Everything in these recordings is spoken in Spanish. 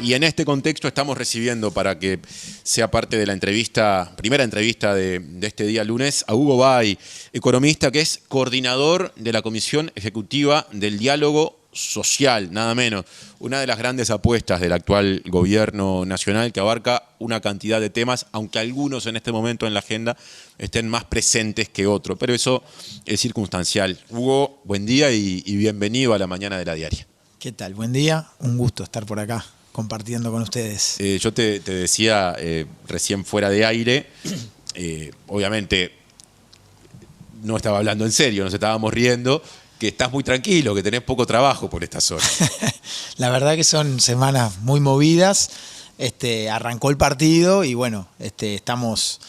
Y en este contexto estamos recibiendo, para que sea parte de la entrevista, primera entrevista de este día lunes, a Hugo Bay, economista que es coordinador de la Comisión Ejecutiva del Diálogo Social, nada menos. Una de las grandes apuestas del actual gobierno nacional, que abarca una cantidad de temas, aunque algunos en este momento en la agenda estén más presentes que otros, pero eso es circunstancial. Hugo, buen día y bienvenido a la mañana de La Diaria. ¿Qué tal? Buen día, un gusto estar por acá compartiendo con ustedes. Yo te decía recién fuera de aire, obviamente no estaba hablando en serio, nos estábamos riendo, que estás muy tranquilo, que tenés poco trabajo por esta zona. La verdad que son semanas muy movidas. Arrancó el partido y bueno, estamos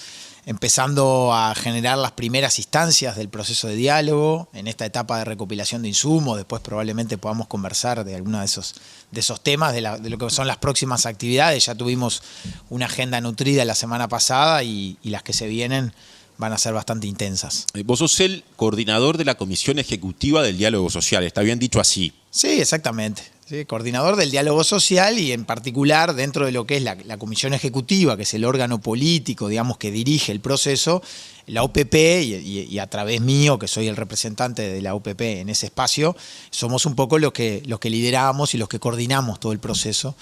empezando a generar las primeras instancias del proceso de diálogo en esta etapa de recopilación de insumos. Después probablemente podamos conversar de algunos de esos temas, de lo que son las próximas actividades. Ya tuvimos una agenda nutrida la semana pasada y las que se vienen van a ser bastante intensas. Vos sos el coordinador de la Comisión Ejecutiva del Diálogo Social, ¿está bien dicho así? Sí, exactamente. Sí, coordinador del diálogo social y en particular dentro de lo que es la Comisión Ejecutiva, que es el órgano político, digamos, que dirige el proceso, la OPP y a través mío, que soy el representante de la OPP en ese espacio, somos un poco los que lideramos y los que coordinamos todo el proceso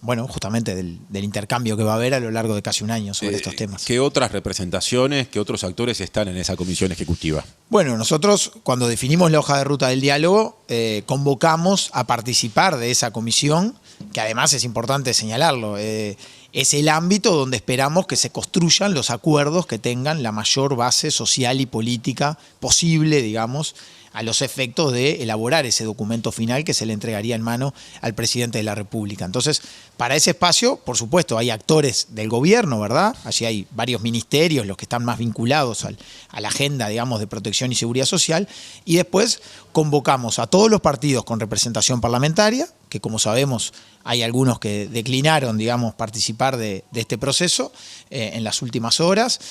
bueno, justamente del intercambio que va a haber a lo largo de casi un año sobre estos temas. ¿Qué otras representaciones, qué otros actores están en esa comisión ejecutiva? Bueno, nosotros cuando definimos la hoja de ruta del diálogo, convocamos a participar de esa comisión, que además es importante señalarlo, es el ámbito donde esperamos que se construyan los acuerdos que tengan la mayor base social y política posible, digamos, a los efectos de elaborar ese documento final que se le entregaría en mano al presidente de la República. Entonces, para ese espacio, por supuesto, hay actores del gobierno, ¿verdad? Allí hay varios ministerios, los que están más vinculados a la agenda, digamos, de protección y seguridad social, y después convocamos a todos los partidos con representación parlamentaria, que como sabemos hay algunos que declinaron, digamos, participar de este proceso en las últimas horas,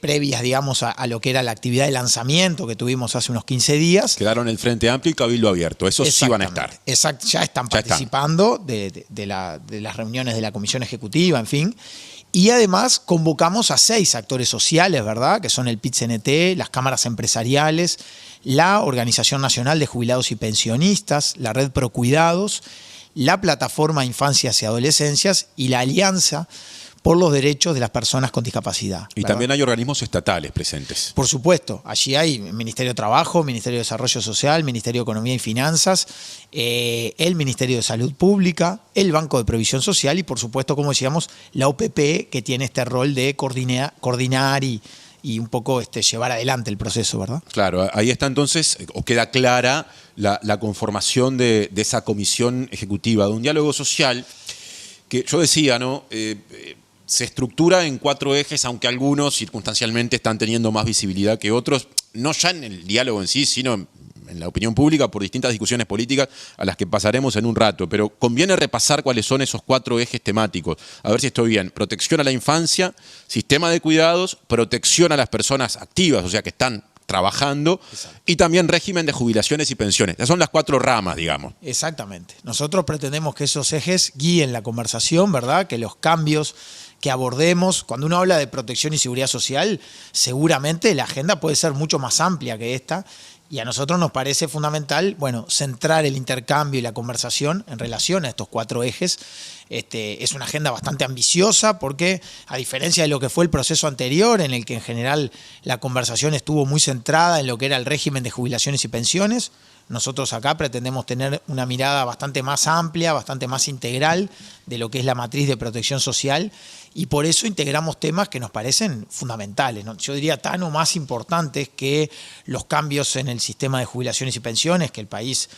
previas, digamos, a lo que era la actividad de lanzamiento que tuvimos hace unos 15 días. Quedaron el Frente Amplio y Cabildo Abierto, esos sí van a estar. Exacto, ya están participando de las reuniones de la Comisión Ejecutiva, en fin. Y además convocamos a 6 actores sociales, ¿verdad? Que son el PIT-CNT, las cámaras empresariales, la Organización Nacional de Jubilados y Pensionistas, la Red Procuidados, la Plataforma Infancias y Adolescencias y la Alianza por los Derechos de las Personas con Discapacidad. Y también hay organismos estatales presentes. Por supuesto, allí hay Ministerio de Trabajo, Ministerio de Desarrollo Social, Ministerio de Economía y Finanzas, el Ministerio de Salud Pública, el Banco de Previsión Social y, por supuesto, como decíamos, la OPP, que tiene este rol de coordinar y un poco llevar adelante el proceso, ¿verdad? Claro, ahí está entonces, o queda clara la conformación de esa comisión ejecutiva de un diálogo social que yo decía, ¿no? Se estructura en 4 ejes, aunque algunos circunstancialmente están teniendo más visibilidad que otros, no ya en el diálogo en sí, sino en la opinión pública por distintas discusiones políticas a las que pasaremos en un rato. Pero conviene repasar cuáles son esos 4 ejes temáticos. A ver si estoy bien. Protección a la infancia, sistema de cuidados, protección a las personas activas, o sea que están trabajando, exacto, y también régimen de jubilaciones y pensiones. Esas son las 4 ramas, digamos. Exactamente. Nosotros pretendemos que esos ejes guíen la conversación, ¿verdad? Que los cambios que abordemos, cuando uno habla de protección y seguridad social, seguramente la agenda puede ser mucho más amplia que esta, y a nosotros nos parece fundamental, bueno, centrar el intercambio y la conversación en relación a estos 4 ejes. Es una agenda bastante ambiciosa porque, a diferencia de lo que fue el proceso anterior, en el que en general la conversación estuvo muy centrada en lo que era el régimen de jubilaciones y pensiones, nosotros acá pretendemos tener una mirada bastante más amplia, bastante más integral de lo que es la matriz de protección social, y por eso integramos temas que nos parecen fundamentales, ¿no? Yo diría tan o más importantes que los cambios en el sistema de jubilaciones y pensiones que el país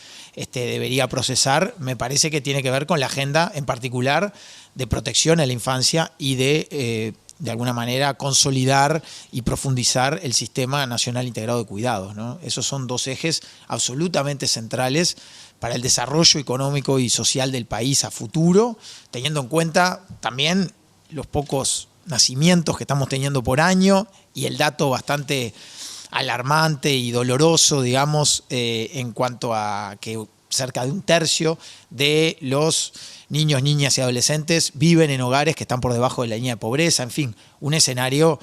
debería procesar. Me parece que tiene que ver con la agenda en particular de protección a la infancia y de alguna manera consolidar y profundizar el Sistema Nacional Integrado de Cuidados, ¿no? Esos son 2 ejes absolutamente centrales para el desarrollo económico y social del país a futuro, teniendo en cuenta también los pocos nacimientos que estamos teniendo por año y el dato bastante alarmante y doloroso, digamos, en cuanto a que cerca de un tercio de los niños, niñas y adolescentes viven en hogares que están por debajo de la línea de pobreza. En fin, un escenario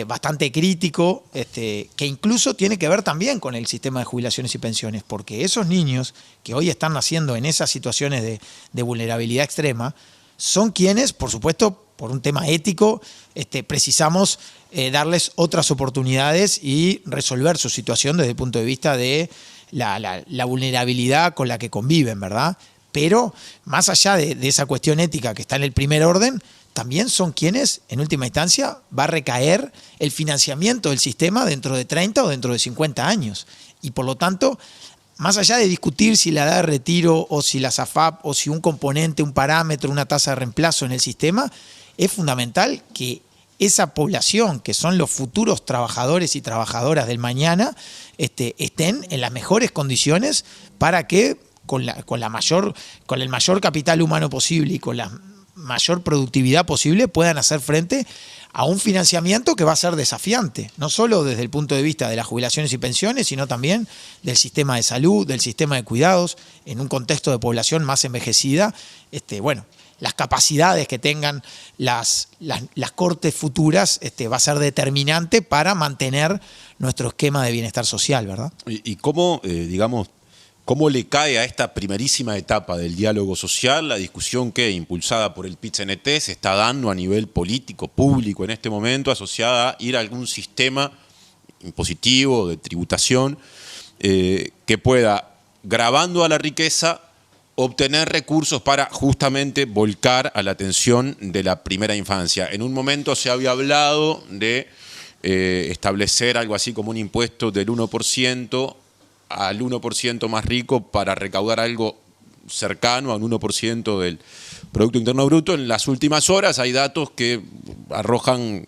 bastante crítico, que incluso tiene que ver también con el sistema de jubilaciones y pensiones, porque esos niños que hoy están naciendo en esas situaciones de vulnerabilidad extrema son quienes, por supuesto, por un tema ético, precisamos darles otras oportunidades y resolver su situación desde el punto de vista de la vulnerabilidad con la que conviven, ¿verdad? Pero más allá de esa cuestión ética que está en el primer orden, también son quienes, en última instancia, va a recaer el financiamiento del sistema dentro de 30 o dentro de 50 años. Y por lo tanto, más allá de discutir si la edad de retiro o si la SAFAP o si un componente, un parámetro, una tasa de reemplazo en el sistema, es fundamental que esa población, que son los futuros trabajadores y trabajadoras del mañana, estén en las mejores condiciones para que con el mayor capital humano posible y con la mayor productividad posible puedan hacer frente a un financiamiento que va a ser desafiante, no solo desde el punto de vista de las jubilaciones y pensiones, sino también del sistema de salud, del sistema de cuidados, en un contexto de población más envejecida. Las capacidades que tengan las cortes futuras va a ser determinante para mantener nuestro esquema de bienestar social, ¿verdad? ¿Y cómo, cómo le cae a esta primerísima etapa del diálogo social la discusión que, impulsada por el PIT-CNT, se está dando a nivel político, público en este momento, asociada a ir a algún sistema impositivo de tributación que pueda, gravando a la riqueza, obtener recursos para justamente volcar a la atención de la primera infancia? En un momento se había hablado de establecer algo así como un impuesto del 1% al 1% más rico para recaudar algo cercano a un 1% del Producto Interno Bruto. En las últimas horas hay datos que arrojan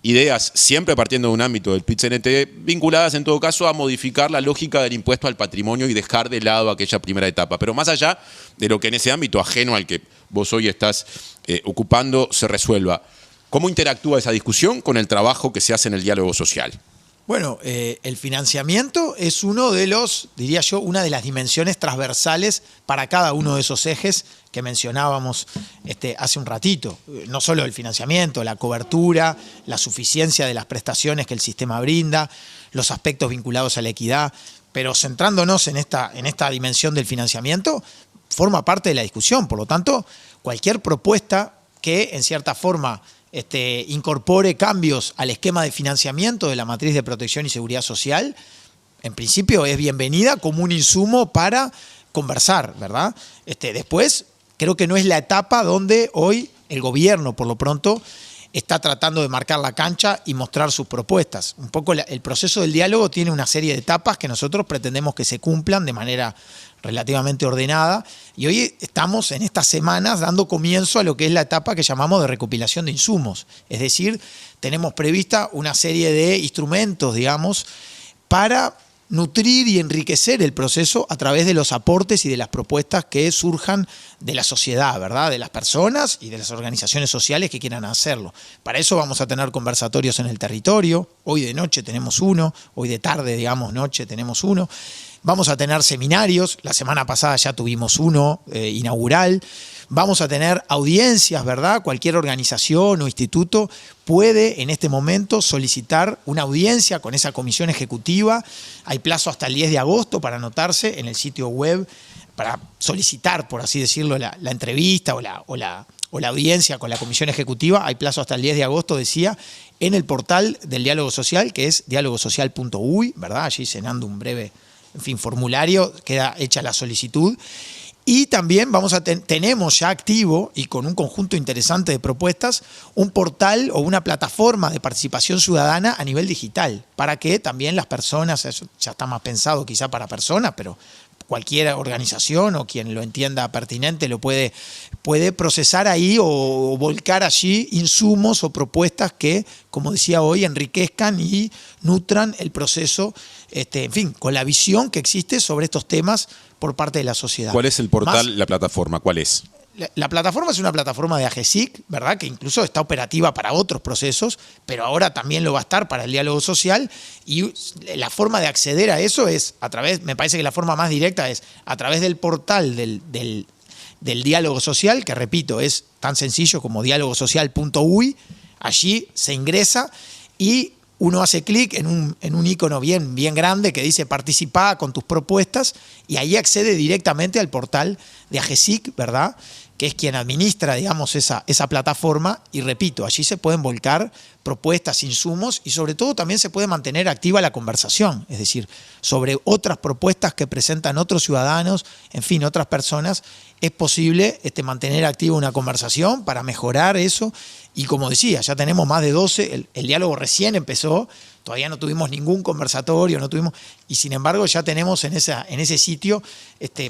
ideas, siempre partiendo de un ámbito del PIT-CNT, vinculadas en todo caso a modificar la lógica del impuesto al patrimonio y dejar de lado aquella primera etapa. Pero más allá de lo que en ese ámbito ajeno al que vos hoy estás ocupando se resuelva, ¿cómo interactúa esa discusión con el trabajo que se hace en el diálogo social? Bueno, el financiamiento es uno de los, diría yo, una de las dimensiones transversales para cada uno de esos ejes que mencionábamos hace un ratito. No solo el financiamiento, la cobertura, la suficiencia de las prestaciones que el sistema brinda, los aspectos vinculados a la equidad, pero centrándonos en esta dimensión del financiamiento, forma parte de la discusión. Por lo tanto, cualquier propuesta que en cierta forma incorpore cambios al esquema de financiamiento de la matriz de protección y seguridad social, en principio es bienvenida como un insumo para conversar, ¿verdad? Después, creo que no es la etapa donde hoy el gobierno, por lo pronto, está tratando de marcar la cancha y mostrar sus propuestas. Un poco el proceso del diálogo tiene una serie de etapas que nosotros pretendemos que se cumplan de manera relativamente ordenada, y hoy estamos en estas semanas dando comienzo a lo que es la etapa que llamamos de recopilación de insumos. Es decir, tenemos prevista una serie de instrumentos, digamos, para nutrir y enriquecer el proceso a través de los aportes y de las propuestas que surjan de la sociedad, ¿verdad? De las personas y de las organizaciones sociales que quieran hacerlo. Para eso vamos a tener conversatorios en el territorio. Hoy de noche tenemos uno, hoy de tarde, digamos, noche tenemos uno. Vamos a tener seminarios, la semana pasada ya tuvimos uno inaugural. Vamos a tener audiencias, ¿verdad? Cualquier organización o instituto puede en este momento solicitar una audiencia con esa comisión ejecutiva. Hay plazo hasta el 10 de agosto para anotarse en el sitio web, para solicitar, por así decirlo, la entrevista o la audiencia con la comisión ejecutiva. Hay plazo hasta el 10 de agosto, decía, en el portal del diálogo social, que es dialogosocial.uy, ¿verdad? Allí llenando un breve formulario, queda hecha la solicitud. Y también tenemos ya activo y con un conjunto interesante de propuestas un portal o una plataforma de participación ciudadana a nivel digital, para que también las personas, eso ya está más pensado quizá para personas, pero cualquier organización o quien lo entienda pertinente lo puede procesar ahí o volcar allí insumos o propuestas que, como decía hoy, enriquezcan y nutran el proceso, con la visión que existe sobre estos temas por parte de la sociedad. ¿Cuál es el portal, la plataforma? ¿Cuál es? La plataforma es una plataforma de AGESIC, ¿verdad? Que incluso está operativa para otros procesos, pero ahora también lo va a estar para el diálogo social. Y la forma de acceder a eso es a través, me parece que la forma más directa es a través del portal del diálogo social, que repito, es tan sencillo como dialogosocial.uy. Allí se ingresa y uno hace clic en un icono bien grande que dice participá con tus propuestas y ahí accede directamente al portal de AGESIC, ¿verdad? Que es quien administra, digamos, esa plataforma. Y repito, allí se pueden volcar propuestas, insumos y sobre todo también se puede mantener activa la conversación, es decir, sobre otras propuestas que presentan otros ciudadanos, en fin, otras personas, es posible mantener activa una conversación para mejorar eso. Y como decía, ya tenemos más de 12, el diálogo recién empezó, todavía no tuvimos ningún conversatorio, y sin embargo ya tenemos en ese sitio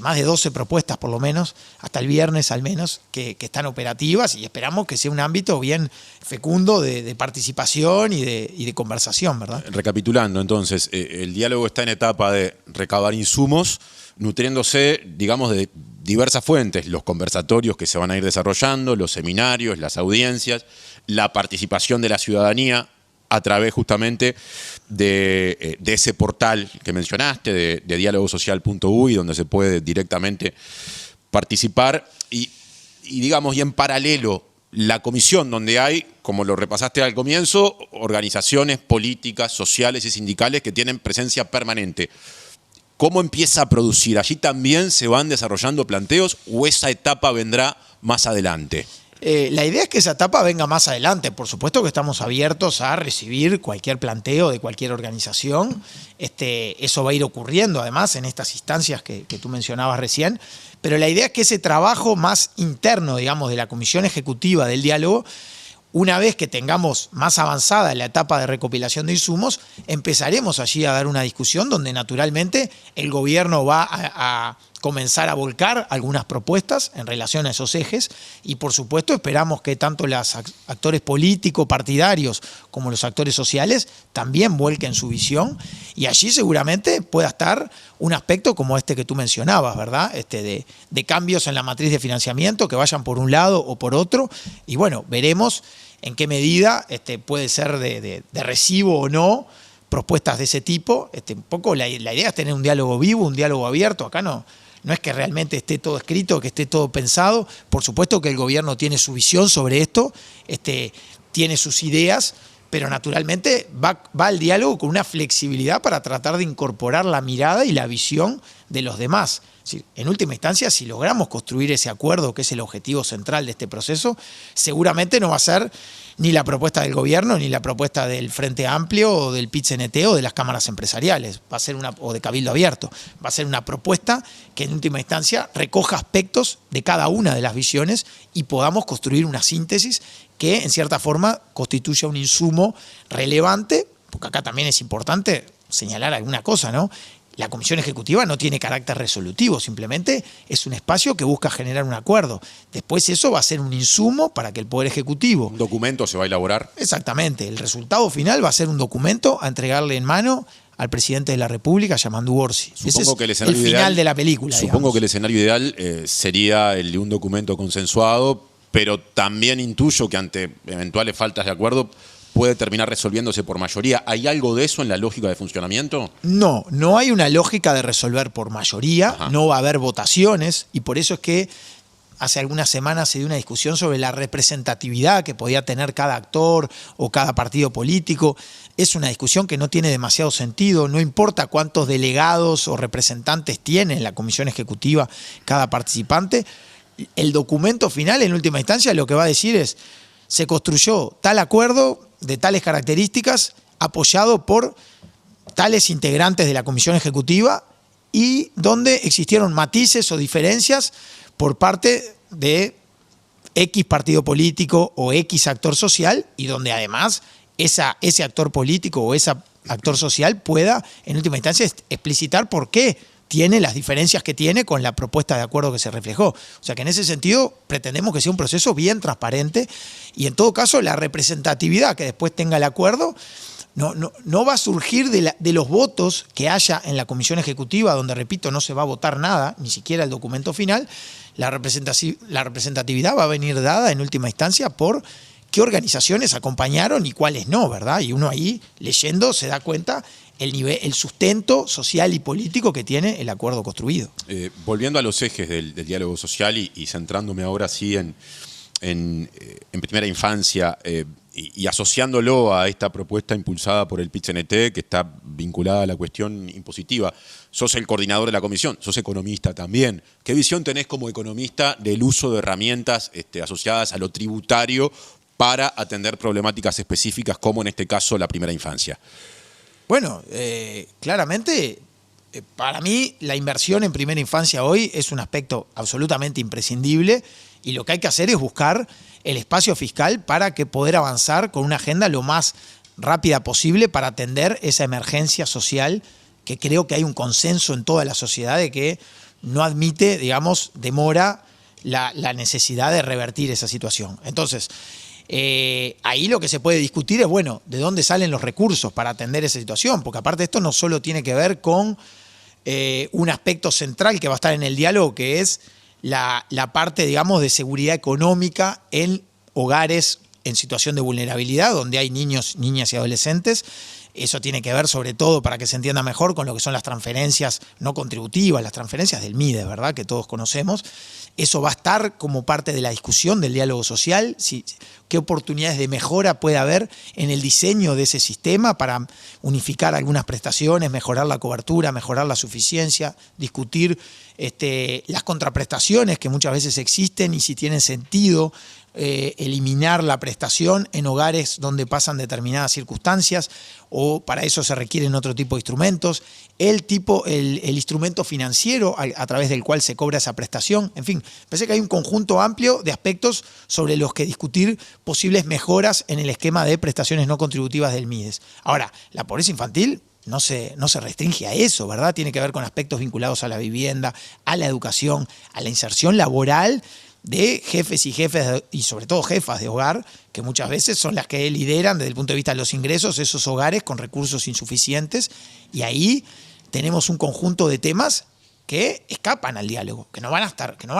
más de 12 propuestas por lo menos, hasta el viernes al menos, que están operativas y esperamos que sea un ámbito bien fecundo de participación y de conversación, ¿verdad? Recapitulando entonces, el diálogo está en etapa de recabar insumos, nutriéndose, digamos, de diversas fuentes, los conversatorios que se van a ir desarrollando, los seminarios, las audiencias, la participación de la ciudadanía a través justamente de ese portal que mencionaste, de dialogosocial.uy, donde se puede directamente participar y digamos, y en paralelo la comisión donde hay, como lo repasaste al comienzo, organizaciones políticas, sociales y sindicales que tienen presencia permanente. ¿Cómo empieza a producir? ¿Allí también se van desarrollando planteos o esa etapa vendrá más adelante? La idea es que esa etapa venga más adelante. Por supuesto que estamos abiertos a recibir cualquier planteo de cualquier organización. Eso va a ir ocurriendo además en estas instancias que tú mencionabas recién. Pero la idea es que ese trabajo más interno, digamos, de la Comisión Ejecutiva del Diálogo, una vez que tengamos más avanzada la etapa de recopilación de insumos, empezaremos allí a dar una discusión donde naturalmente el gobierno va a comenzar a volcar algunas propuestas en relación a esos ejes y por supuesto esperamos que tanto los actores políticos, partidarios como los actores sociales también vuelquen su visión y allí seguramente pueda estar un aspecto como este que tú mencionabas, ¿verdad? De cambios en la matriz de financiamiento que vayan por un lado o por otro y bueno, veremos en qué medida puede ser de recibo o no propuestas de ese tipo. Un poco la idea es tener un diálogo vivo, un diálogo abierto. Acá no es que realmente esté todo escrito, que esté todo pensado. Por supuesto que el gobierno tiene su visión sobre esto, tiene sus ideas, pero naturalmente va al diálogo con una flexibilidad para tratar de incorporar la mirada y la visión de los demás. Es decir, en última instancia, si logramos construir ese acuerdo, que es el objetivo central de este proceso, seguramente no va a ser ni la propuesta del gobierno, ni la propuesta del Frente Amplio, o del PIT-CNT, o de las cámaras empresariales, va a ser o de Cabildo Abierto. Va a ser una propuesta que en última instancia recoja aspectos de cada una de las visiones y podamos construir una síntesis que en cierta forma constituya un insumo relevante, porque acá también es importante señalar alguna cosa, ¿no? La Comisión Ejecutiva no tiene carácter resolutivo, simplemente es un espacio que busca generar un acuerdo. Después eso va a ser un insumo para que el Poder Ejecutivo... ¿Un documento se va a elaborar? Exactamente. El resultado final va a ser un documento a entregarle en mano al presidente de la República, Yamandu Orsi. Ese es el final de la película. Supongo que el escenario ideal sería el de un documento consensuado, pero también intuyo que ante eventuales faltas de acuerdo puede terminar resolviéndose por mayoría. ¿Hay algo de eso en la lógica de funcionamiento? No hay una lógica de resolver por mayoría, Ajá. No va a haber votaciones y por eso es que hace algunas semanas se dio una discusión sobre la representatividad que podía tener cada actor o cada partido político. Es una discusión que no tiene demasiado sentido, no importa cuántos delegados o representantes tiene en la Comisión Ejecutiva cada participante. El documento final, en última instancia, lo que va a decir es: se construyó tal acuerdo de tales características apoyado por tales integrantes de la Comisión Ejecutiva y donde existieron matices o diferencias por parte de X partido político o X actor social y donde además ese actor político o ese actor social pueda en última instancia explicitar por qué tiene las diferencias que tiene con la propuesta de acuerdo que se reflejó. O sea que en ese sentido pretendemos que sea un proceso bien transparente y en todo caso la representatividad que después tenga el acuerdo no va a surgir de los votos que haya en la comisión ejecutiva, donde, repito, no se va a votar nada, ni siquiera el documento final. La representatividad va a venir dada en última instancia por qué organizaciones acompañaron y cuáles no, ¿verdad? Y uno ahí, leyendo, se da cuenta el sustento social y político que tiene el acuerdo construido. Volviendo a los ejes del diálogo social y centrándome ahora sí en primera infancia y asociándolo a esta propuesta impulsada por el PIT-CNT que está vinculada a la cuestión impositiva. Sos el coordinador de la comisión, sos economista también. ¿Qué visión tenés como economista del uso de herramientas asociadas a lo tributario para atender problemáticas específicas como en este caso la primera infancia? Bueno, claramente, para mí la inversión en primera infancia hoy es un aspecto absolutamente imprescindible y lo que hay que hacer es buscar el espacio fiscal para que poder avanzar con una agenda lo más rápida posible para atender esa emergencia social que creo que hay un consenso en toda la sociedad de que no admite, digamos, demora la necesidad de revertir esa situación. Entonces, ahí lo que se puede discutir es, bueno, ¿de dónde salen los recursos para atender esa situación? Porque aparte esto no solo tiene que ver con un aspecto central que va a estar en el diálogo, que es la parte, digamos, de seguridad económica en hogares en situación de vulnerabilidad, donde hay niños, niñas y adolescentes. Eso tiene que ver, sobre todo, para que se entienda mejor, con lo que son las transferencias no contributivas, las transferencias del MIDES, ¿verdad?, que todos conocemos. Eso va a estar como parte de la discusión del diálogo social, qué oportunidades de mejora puede haber en el diseño de ese sistema para unificar algunas prestaciones, mejorar la cobertura, mejorar la suficiencia, discutir las contraprestaciones que muchas veces existen y si tienen sentido eliminar la prestación en hogares donde pasan determinadas circunstancias, o para eso se requieren otro tipo de instrumentos, el instrumento financiero a través del cual se cobra esa prestación. En fin, parece que hay un conjunto amplio de aspectos sobre los que discutir posibles mejoras en el esquema de prestaciones no contributivas del MIDES. Ahora, la pobreza infantil no se restringe a eso, ¿verdad? Tiene que ver con aspectos vinculados a la vivienda, a la educación, a la inserción laboral de jefes y sobre todo jefas de hogar, que muchas veces son las que lideran desde el punto de vista de los ingresos esos hogares con recursos insuficientes, y ahí tenemos un conjunto de temas que escapan al diálogo, que no van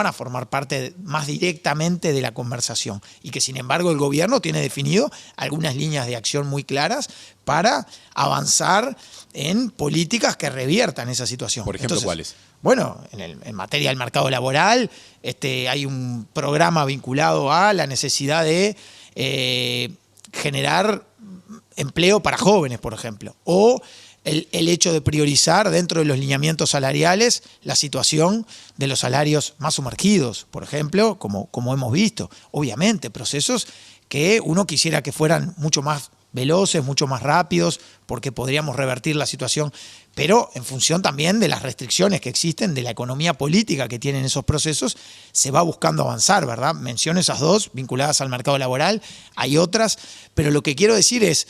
a formar parte más directamente de la conversación, y que sin embargo el gobierno tiene definido algunas líneas de acción muy claras para avanzar en políticas que reviertan esa situación. Por ejemplo, ¿cuáles? Bueno, en materia del mercado laboral, hay un programa vinculado a la necesidad de generar empleo para jóvenes, por ejemplo, o el hecho de priorizar dentro de los lineamientos salariales la situación de los salarios más sumergidos, por ejemplo, como hemos visto. Obviamente, procesos que uno quisiera que fueran mucho más veloces, mucho más rápidos, porque podríamos revertir la situación, pero en función también de las restricciones que existen, de la economía política que tienen esos procesos, se va buscando avanzar, ¿verdad? Menciono esas dos vinculadas al mercado laboral, hay otras, pero lo que quiero decir es,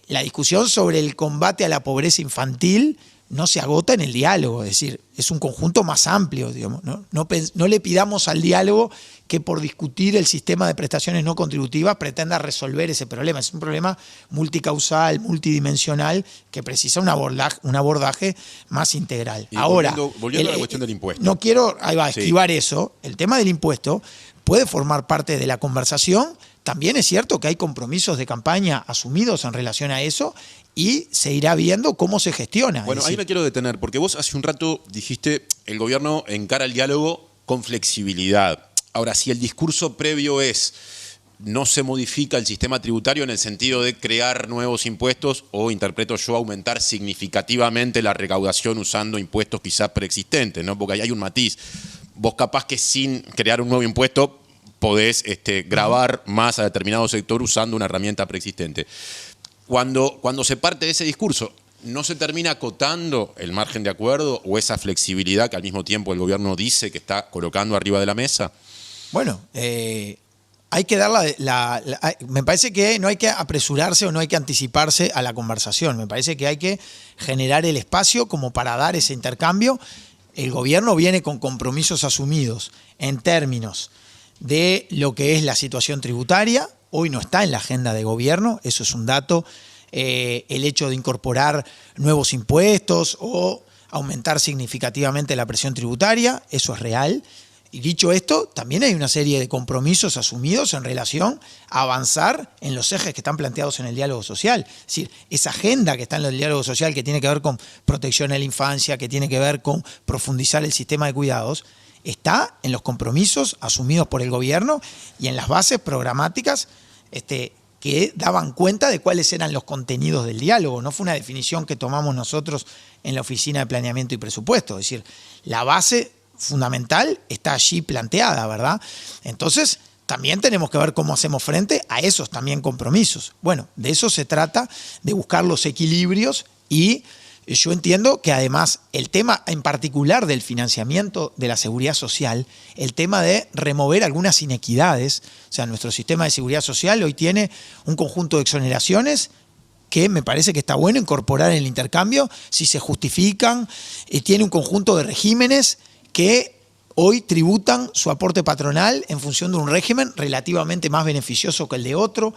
la discusión sobre el combate a la pobreza infantil no se agota en el diálogo, es decir, es un conjunto más amplio, digamos, no le pidamos al diálogo que por discutir el sistema de prestaciones no contributivas pretenda resolver ese problema. Es un problema multicausal, multidimensional, que precisa un abordaje más integral. Y ahora, volviendo a la cuestión del impuesto. No quiero esquivar eso. El tema del impuesto puede formar parte de la conversación. También es cierto que hay compromisos de campaña asumidos en relación a eso y se irá viendo cómo se gestiona. Bueno, ahí me quiero detener, porque vos hace un rato dijiste el gobierno encara el diálogo con flexibilidad. Ahora, si el discurso previo es no se modifica el sistema tributario en el sentido de crear nuevos impuestos o, interpreto yo, aumentar significativamente la recaudación usando impuestos quizás preexistentes, ¿no? Porque ahí hay un matiz. Vos capaz que sin crear un nuevo impuesto podés gravar más a determinado sector usando una herramienta preexistente. Cuando se parte de ese discurso, ¿no se termina acotando el margen de acuerdo o esa flexibilidad que al mismo tiempo el gobierno dice que está colocando arriba de la mesa? Bueno, hay que dar me parece que no hay que apresurarse o no hay que anticiparse a la conversación. Me parece que hay que generar el espacio como para dar ese intercambio. El gobierno viene con compromisos asumidos en términos de lo que es la situación tributaria. Hoy no está en la agenda de gobierno, eso es un dato el hecho de incorporar nuevos impuestos o aumentar significativamente la presión tributaria, eso es real. Y dicho esto, también hay una serie de compromisos asumidos en relación a avanzar en los ejes que están planteados en el diálogo social. Es decir, esa agenda que está en el diálogo social, que tiene que ver con protección de la infancia, que tiene que ver con profundizar el sistema de cuidados, está en los compromisos asumidos por el gobierno y en las bases programáticas que daban cuenta de cuáles eran los contenidos del diálogo. No fue una definición que tomamos nosotros en la Oficina de Planeamiento y Presupuesto. Es decir, la base fundamental está allí planteada, ¿verdad? Entonces, también tenemos que ver cómo hacemos frente a esos también compromisos. Bueno, de eso se trata, de buscar los equilibrios, y yo entiendo que además el tema en particular del financiamiento de la seguridad social, el tema de remover algunas inequidades, o sea, nuestro sistema de seguridad social hoy tiene un conjunto de exoneraciones que me parece que está bueno incorporar en el intercambio si se justifican, tiene un conjunto de regímenes que hoy tributan su aporte patronal en función de un régimen relativamente más beneficioso que el de otro.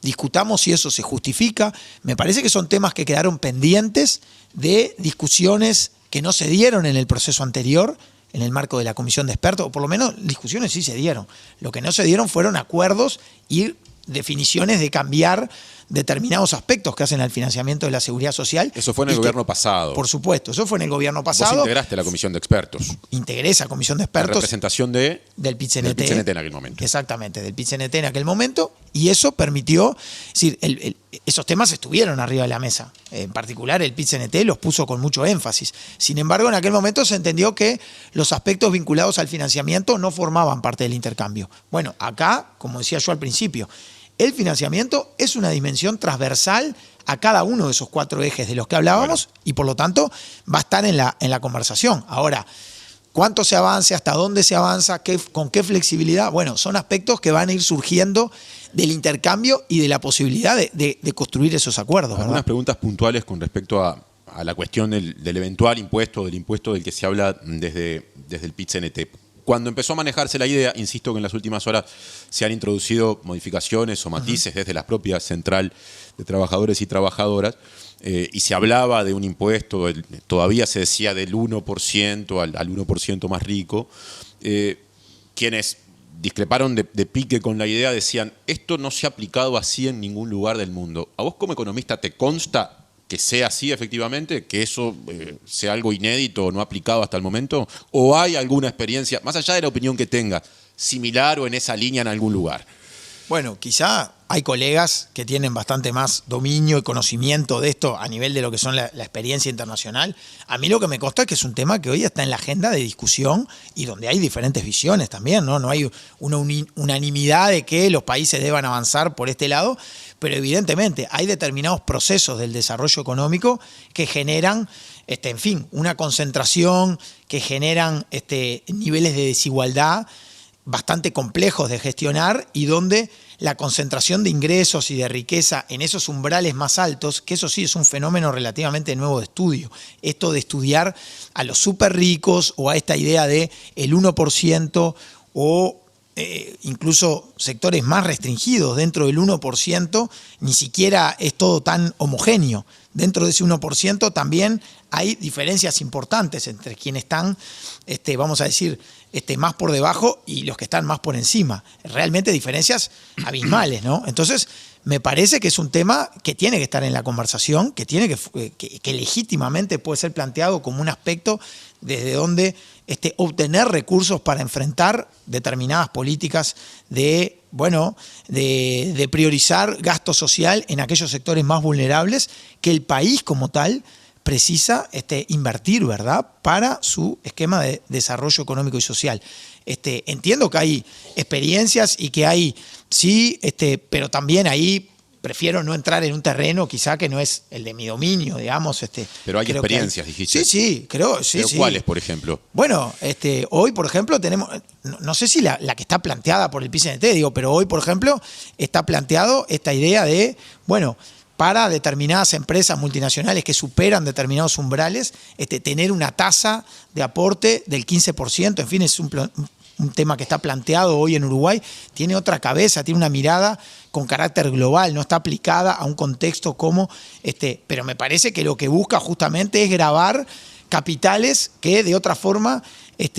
Discutamos si eso se justifica. Me parece que son temas que quedaron pendientes de discusiones que no se dieron en el proceso anterior, en el marco de la comisión de expertos, o por lo menos discusiones sí se dieron. Lo que no se dieron fueron acuerdos y definiciones de cambiar determinados aspectos que hacen al financiamiento de la seguridad social. Eso fue en el gobierno pasado. Por supuesto, eso fue en el gobierno pasado. Vos integraste la comisión de expertos. Integré esa comisión de expertos. La representación del PIT-CNT. Del PIT-CNT en aquel momento. Exactamente, del PIT-CNT en aquel momento. Y eso permitió, es decir, esos temas estuvieron arriba de la mesa. En particular, el PIT-CNT los puso con mucho énfasis. Sin embargo, en aquel momento se entendió que los aspectos vinculados al financiamiento no formaban parte del intercambio. Bueno, acá, como decía yo al principio, el financiamiento es una dimensión transversal a cada uno de esos 4 ejes de los que hablábamos, y por lo tanto va a estar en la conversación. Ahora, ¿cuánto se avance? ¿Hasta dónde se avanza? ¿Con qué flexibilidad? Bueno, son aspectos que van a ir surgiendo del intercambio y de la posibilidad de construir esos acuerdos, ¿verdad? Algunas preguntas puntuales con respecto a la cuestión del eventual impuesto, del impuesto del que se habla desde el PIT-CNT. Cuando empezó a manejarse la idea, insisto que en las últimas horas se han introducido modificaciones o matices desde la propia Central de Trabajadores y Trabajadoras, y se hablaba de un impuesto, todavía se decía del 1% al 1% más rico. Quienes discreparon de pique con la idea decían, esto no se ha aplicado así en ningún lugar del mundo. ¿A vos como economista te consta que sea así efectivamente, que eso sea algo inédito o no aplicado hasta el momento? ¿O hay alguna experiencia, más allá de la opinión que tengas, similar o en esa línea en algún lugar? Bueno, quizá hay colegas que tienen bastante más dominio y conocimiento de esto a nivel de lo que son la experiencia internacional. A mí lo que me consta es que es un tema que hoy está en la agenda de discusión y donde hay diferentes visiones también, ¿no? No hay una unanimidad de que los países deban avanzar por este lado, pero evidentemente hay determinados procesos del desarrollo económico que generan, en fin, una concentración, que generan niveles de desigualdad bastante complejos de gestionar, y donde la concentración de ingresos y de riqueza en esos umbrales más altos, que eso sí es un fenómeno relativamente nuevo de estudio, esto de estudiar a los súper ricos o a esta idea de el 1% o incluso sectores más restringidos dentro del 1%, ni siquiera es todo tan homogéneo. Dentro de ese 1% también hay diferencias importantes entre quienes están, vamos a decir, más por debajo y los que están más por encima. Realmente diferencias abismales, ¿no? Entonces, me parece que es un tema que tiene que estar en la conversación, que legítimamente puede ser planteado como un aspecto desde donde obtener recursos para enfrentar determinadas políticas de priorizar gasto social en aquellos sectores más vulnerables que el país como tal precisa invertir, ¿verdad?, para su esquema de desarrollo económico y social. Entiendo que hay experiencias y que hay, sí, pero también ahí prefiero no entrar en un terreno quizá que no es el de mi dominio, digamos. Pero hay experiencias, dijiste. Sí, creo, sí. ¿Pero cuáles, por ejemplo? Bueno, hoy, por ejemplo, tenemos, no sé si la que está planteada por el PIT-CNT, pero hoy, por ejemplo, está planteado esta idea de, para determinadas empresas multinacionales que superan determinados umbrales, tener una tasa de aporte del 15%, en fin, es un un tema que está planteado hoy en Uruguay, tiene otra cabeza, tiene una mirada con carácter global, no está aplicada a un contexto como pero me parece que lo que busca justamente es gravar capitales que de otra forma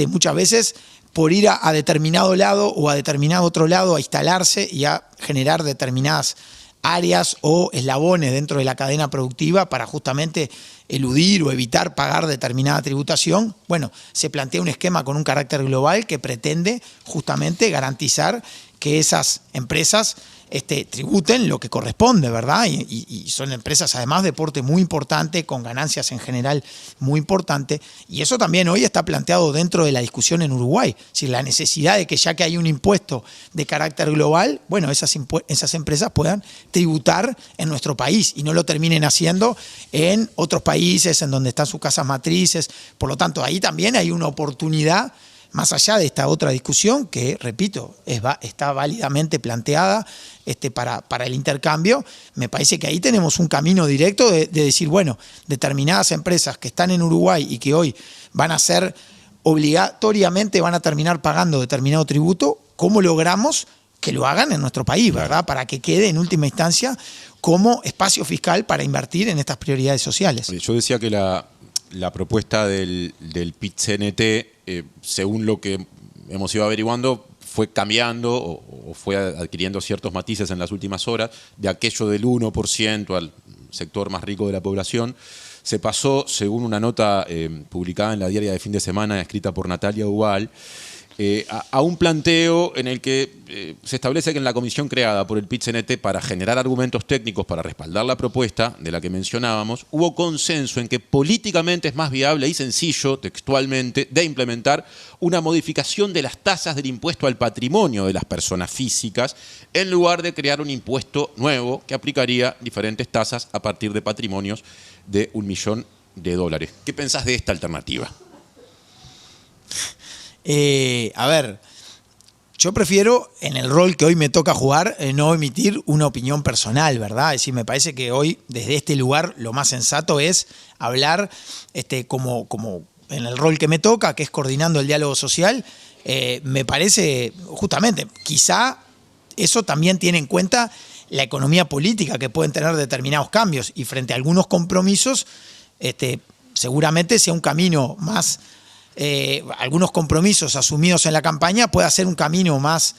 muchas veces por ir a determinado lado o a determinado otro lado a instalarse y a generar determinadas áreas o eslabones dentro de la cadena productiva para justamente eludir o evitar pagar determinada tributación. Bueno, se plantea un esquema con un carácter global que pretende justamente garantizar que esas empresas tributen lo que corresponde, ¿verdad? Y son empresas además de porte muy importante, con ganancias en general muy importantes, y eso también hoy está planteado dentro de la discusión en Uruguay. Es decir, la necesidad de que ya que hay un impuesto de carácter global, bueno, esas empresas puedan tributar en nuestro país y no lo terminen haciendo en otros países en donde están sus casas matrices. Por lo tanto, ahí también hay una oportunidad más allá de esta otra discusión que, repito, está válidamente planteada para el intercambio. Me parece que ahí tenemos un camino directo de decir, bueno, determinadas empresas que están en Uruguay y que hoy van a ser obligatoriamente, van a terminar pagando determinado tributo, ¿cómo logramos que lo hagan en nuestro país, ¿verdad? Para que quede en última instancia como espacio fiscal para invertir en estas prioridades sociales. Yo decía que la propuesta del PIT-CNT, según lo que hemos ido averiguando, fue cambiando o fue adquiriendo ciertos matices en las últimas horas, de aquello del 1% al sector más rico de la población. Se pasó, según una nota publicada en la Diaria de fin de semana, escrita por Natalia Ubal, a un planteo en el que se establece que en la comisión creada por el PIT-CNT para generar argumentos técnicos para respaldar la propuesta de la que mencionábamos, hubo consenso en que políticamente es más viable y sencillo, textualmente, de implementar una modificación de las tasas del impuesto al patrimonio de las personas físicas en lugar de crear un impuesto nuevo que aplicaría diferentes tasas a partir de patrimonios de $1 millón. ¿Qué pensás de esta alternativa? A ver, yo prefiero, en el rol que hoy me toca jugar, no emitir una opinión personal, ¿verdad? Es decir, me parece que hoy, desde este lugar, lo más sensato es hablar como en el rol que me toca, que es coordinando el diálogo social. Me parece, justamente, quizá eso también tiene en cuenta la economía política que pueden tener determinados cambios, y frente a algunos compromisos, seguramente sea un camino más... algunos compromisos asumidos en la campaña puede ser un camino más,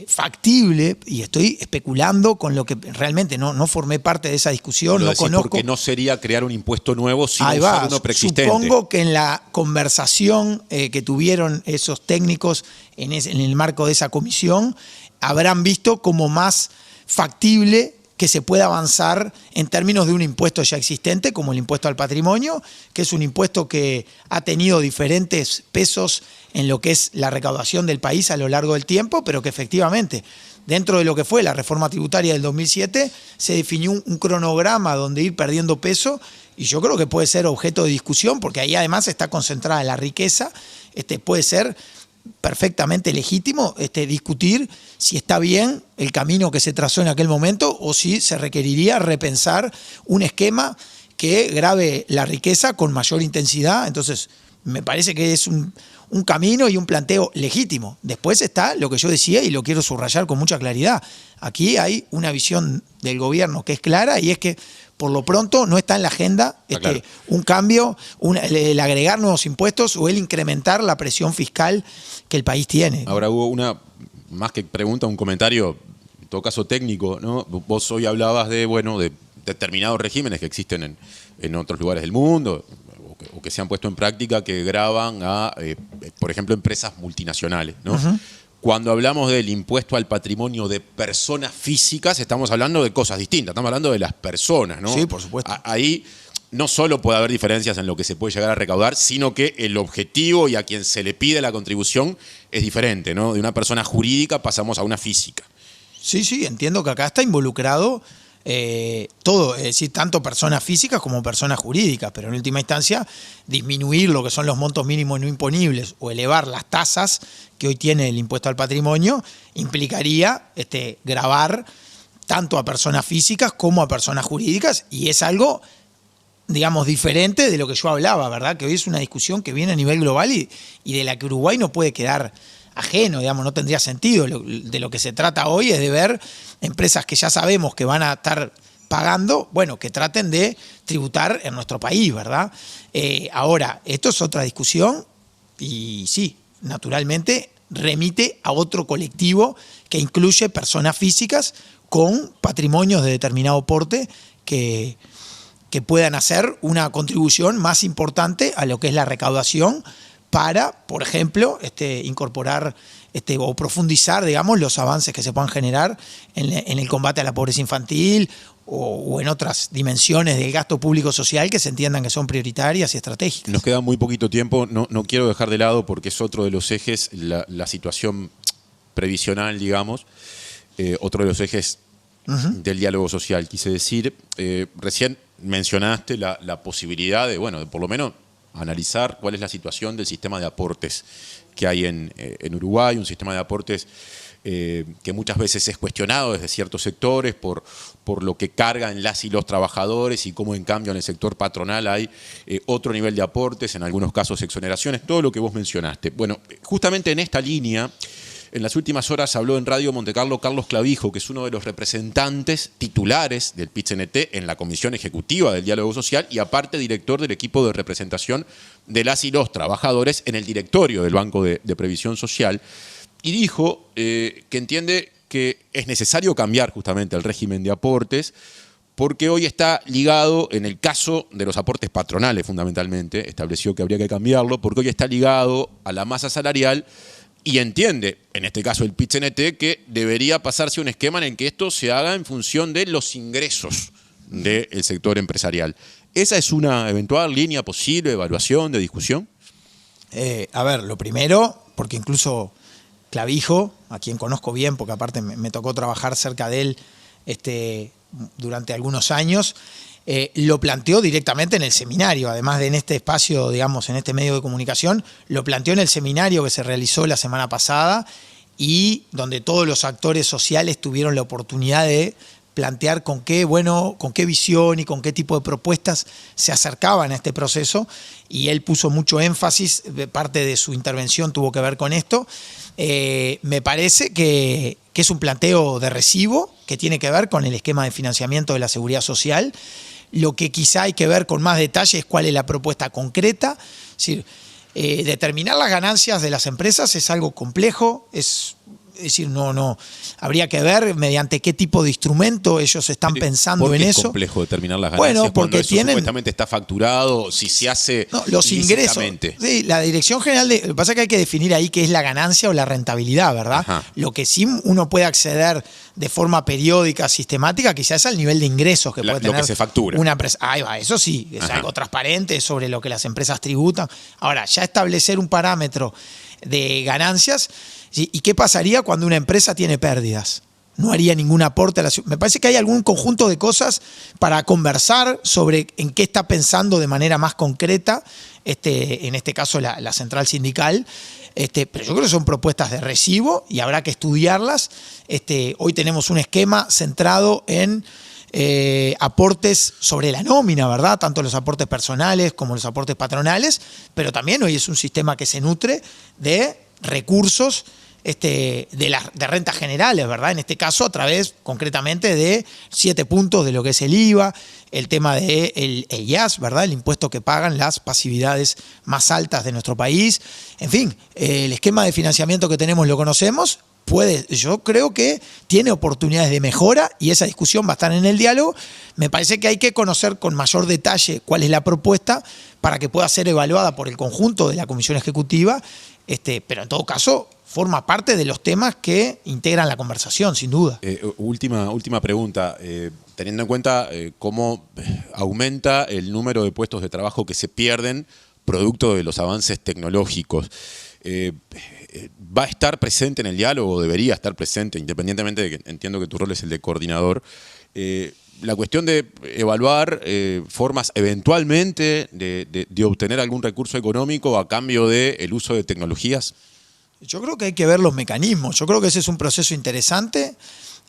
factible, y estoy especulando con lo que realmente no formé parte de esa discusión, no conozco. Porque no sería crear un impuesto nuevo, sino usar uno preexistente. Supongo que en la conversación que tuvieron esos técnicos en el marco de esa comisión, habrán visto como más factible que se pueda avanzar en términos de un impuesto ya existente, como el impuesto al patrimonio, que es un impuesto que ha tenido diferentes pesos en lo que es la recaudación del país a lo largo del tiempo, pero que efectivamente, dentro de lo que fue la reforma tributaria del 2007, se definió un cronograma donde ir perdiendo peso, y yo creo que puede ser objeto de discusión, porque ahí además está concentrada la riqueza. Puede ser perfectamente legítimo discutir si está bien el camino que se trazó en aquel momento o si se requeriría repensar un esquema que grave la riqueza con mayor intensidad. Entonces, me parece que es un camino y un planteo legítimo. Después está lo que yo decía, y lo quiero subrayar con mucha claridad. Aquí hay una visión del gobierno que es clara, y es que por lo pronto no está en la agenda claro, un cambio, el agregar nuevos impuestos o el incrementar la presión fiscal que el país tiene. Ahora hubo una, más que pregunta, un comentario, en todo caso técnico, ¿no? Vos hoy hablabas de determinados regímenes que existen en otros lugares del mundo, o que se han puesto en práctica, que gravan a, por ejemplo, empresas multinacionales, ¿no? Uh-huh. Cuando hablamos del impuesto al patrimonio de personas físicas, estamos hablando de cosas distintas, estamos hablando de las personas, ¿no? Sí, por supuesto. Ahí no solo puede haber diferencias en lo que se puede llegar a recaudar, sino que el objetivo y a quien se le pide la contribución es diferente, ¿no? De una persona jurídica pasamos a una física. Sí, entiendo que acá está involucrado todo, es decir, tanto personas físicas como personas jurídicas, pero en última instancia disminuir lo que son los montos mínimos no imponibles o elevar las tasas que hoy tiene el impuesto al patrimonio implicaría gravar tanto a personas físicas como a personas jurídicas, y es algo digamos, diferente de lo que yo hablaba, ¿verdad? Que hoy es una discusión que viene a nivel global y de la que Uruguay no puede quedar ajeno, digamos, no tendría sentido. De lo que se trata hoy es de ver empresas que ya sabemos que van a estar pagando, bueno, que traten de tributar en nuestro país, ¿verdad? Ahora, esto es otra discusión y sí, naturalmente remite a otro colectivo que incluye personas físicas con patrimonios de determinado porte que puedan hacer una contribución más importante a lo que es la recaudación para, por ejemplo, incorporar o profundizar, digamos, los avances que se puedan generar en el combate a la pobreza infantil o en otras dimensiones del gasto público social que se entiendan que son prioritarias y estratégicas. Nos queda muy poquito tiempo, no quiero dejar de lado porque es otro de los ejes, la situación previsional, digamos, otro de los ejes del diálogo social. Quise decir, recién mencionaste la posibilidad de, bueno, de por lo menos analizar cuál es la situación del sistema de aportes que hay en Uruguay, un sistema de aportes que muchas veces es cuestionado desde ciertos sectores por lo que cargan las y los trabajadores y cómo en cambio en el sector patronal hay otro nivel de aportes, en algunos casos exoneraciones, todo lo que vos mencionaste. Bueno, justamente en esta línea, en las últimas horas habló en Radio Montecarlo Carlos Clavijo, que es uno de los representantes titulares del PIT-CNT en la Comisión Ejecutiva del Diálogo Social y aparte director del equipo de representación de las y los trabajadores en el directorio del Banco de Previsión Social. Y dijo que entiende que es necesario cambiar justamente el régimen de aportes porque hoy está ligado, en el caso de los aportes patronales fundamentalmente, estableció que habría que cambiarlo porque hoy está ligado a la masa salarial y entiende, en este caso el PIT-CNT, que debería pasarse un esquema en el que esto se haga en función de los ingresos del sector empresarial. ¿Esa es una eventual línea posible de evaluación, de discusión? A ver, lo primero, porque incluso Clavijo, a quien conozco bien, porque aparte me tocó trabajar cerca de él durante algunos años, lo planteó directamente en el seminario, además de en este espacio, digamos, en este medio de comunicación, lo planteó en el seminario que se realizó la semana pasada y donde todos los actores sociales tuvieron la oportunidad de plantear con qué visión y con qué tipo de propuestas se acercaban a este proceso, y él puso mucho énfasis, parte de su intervención tuvo que ver con esto. Me parece que es un planteo de recibo que tiene que ver con el esquema de financiamiento de la seguridad social. Lo que quizá hay que ver con más detalle es cuál es la propuesta concreta. Es decir, determinar las ganancias de las empresas es algo complejo, es decir, no habría que ver mediante qué tipo de instrumento ellos están pensando en eso. ¿Por qué es complejo determinar las ganancias? Bueno, porque cuando eso supuestamente está facturado, si se hace los ingresos. Sí, la Dirección General lo que pasa es que hay que definir ahí qué es la ganancia o la rentabilidad, ¿verdad? Ajá. Lo que sí uno puede acceder de forma periódica, sistemática, quizás es al nivel de ingresos que puede tener lo que se factura. Una empresa. Ahí va, eso sí, es algo transparente sobre lo que las empresas tributan. Ahora, ya establecer un parámetro de ganancias. ¿Y qué pasaría cuando una empresa tiene pérdidas? No haría ningún aporte a la ciudad. Me parece que hay algún conjunto de cosas para conversar sobre en qué está pensando de manera más concreta, en este caso la central sindical. Pero yo creo que son propuestas de recibo y habrá que estudiarlas. Hoy tenemos un esquema centrado en aportes sobre la nómina, ¿verdad? Tanto los aportes personales como los aportes patronales, pero también hoy es un sistema que se nutre de recursos de rentas generales, ¿verdad? En este caso a través concretamente de 7 puntos de lo que es el IVA, el tema del IAS, ¿verdad? El impuesto que pagan las pasividades más altas de nuestro país. En fin, el esquema de financiamiento que tenemos lo conocemos. Yo creo que tiene oportunidades de mejora y esa discusión va a estar en el diálogo. Me parece que hay que conocer con mayor detalle cuál es la propuesta para que pueda ser evaluada por el conjunto de la Comisión Ejecutiva, pero en todo caso forma parte de los temas que integran la conversación, sin duda. Última pregunta. Teniendo en cuenta cómo aumenta el número de puestos de trabajo que se pierden producto de los avances tecnológicos, ¿va a estar presente en el diálogo? ¿Debería estar presente, independientemente de que entiendo que tu rol es el de coordinador? La cuestión de evaluar formas eventualmente de obtener algún recurso económico a cambio del uso de tecnologías. Yo creo que hay que ver los mecanismos. Yo creo que ese es un proceso interesante.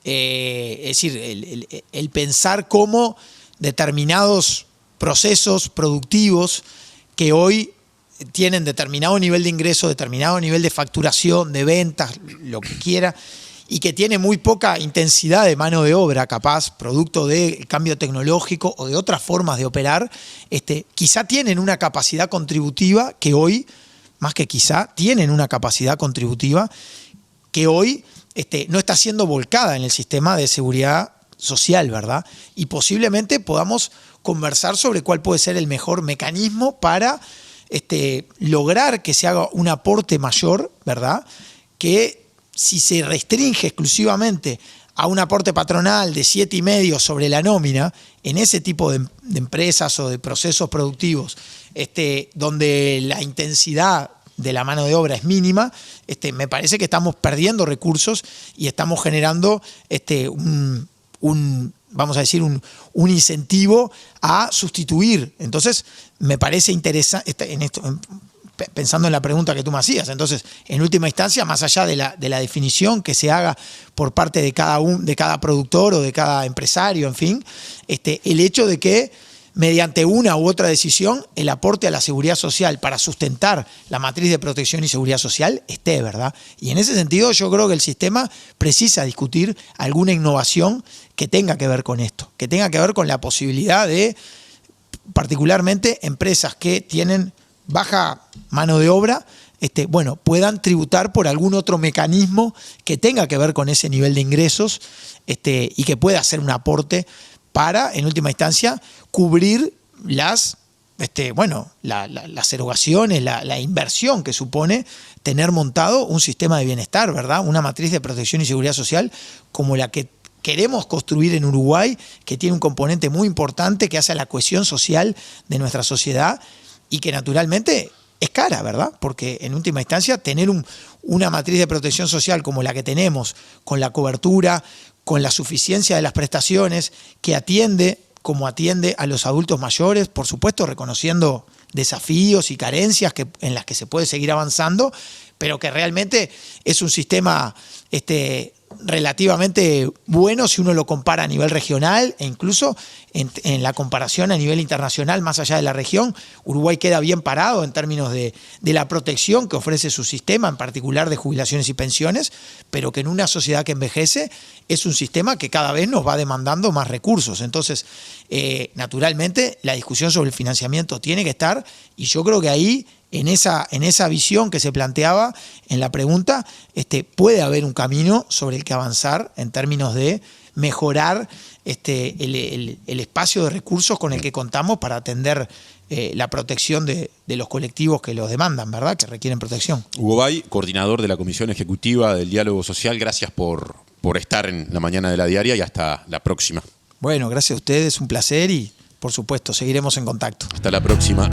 Es decir, el pensar cómo determinados procesos productivos que hoy tienen determinado nivel de ingreso, determinado nivel de facturación, de ventas, lo que quiera, y que tiene muy poca intensidad de mano de obra, capaz, producto del cambio tecnológico o de otras formas de operar, quizá tienen una capacidad contributiva que hoy, más que quizá, tienen una capacidad contributiva que hoy no está siendo volcada en el sistema de seguridad social, ¿verdad? Y posiblemente podamos conversar sobre cuál puede ser el mejor mecanismo para lograr que se haga un aporte mayor, ¿verdad? Que si se restringe exclusivamente a un aporte patronal de 7,5 sobre la nómina, en ese tipo de empresas o de procesos productivos, donde la intensidad de la mano de obra es mínima, me parece que estamos perdiendo recursos y estamos generando vamos a decir, un incentivo a sustituir. Entonces, me parece interesante, pensando en la pregunta que tú me hacías, entonces, en última instancia, más allá de la definición que se haga por parte de cada productor o de cada empresario, en fin, el hecho de que mediante una u otra decisión, el aporte a la seguridad social para sustentar la matriz de protección y seguridad social esté, ¿verdad? Y en ese sentido yo creo que el sistema precisa discutir alguna innovación que tenga que ver con esto, que tenga que ver con la posibilidad de, particularmente, empresas que tienen baja mano de obra, puedan tributar por algún otro mecanismo que tenga que ver con ese nivel de ingresos y que pueda hacer un aporte para, en última instancia, cubrir las erogaciones, la inversión que supone tener montado un sistema de bienestar, ¿verdad? Una matriz de protección y seguridad social como la que queremos construir en Uruguay, que tiene un componente muy importante que hace a la cohesión social de nuestra sociedad y que naturalmente es cara, ¿verdad? Porque en última instancia tener una matriz de protección social como la que tenemos, con la cobertura, con la suficiencia de las prestaciones, que atiende como atiende a los adultos mayores, por supuesto reconociendo desafíos y carencias en las que se puede seguir avanzando, pero que realmente es un sistema relativamente bueno si uno lo compara a nivel regional e incluso en la comparación a nivel internacional, más allá de la región. Uruguay queda bien parado en términos de la protección que ofrece su sistema, en particular de jubilaciones y pensiones, pero que en una sociedad que envejece es un sistema que cada vez nos va demandando más recursos. Entonces, naturalmente, la discusión sobre el financiamiento tiene que estar, y yo creo que ahí, en esa visión que se planteaba en la pregunta, puede haber un camino sobre el que avanzar en términos de mejorar el espacio de recursos con el que contamos para atender la protección de los colectivos que los demandan, ¿verdad? Que requieren protección. Hugo Bay, coordinador de la Comisión Ejecutiva del Diálogo Social, gracias por estar en la mañana de la diaria y hasta la próxima. Bueno, gracias a ustedes, un placer y por supuesto seguiremos en contacto. Hasta la próxima.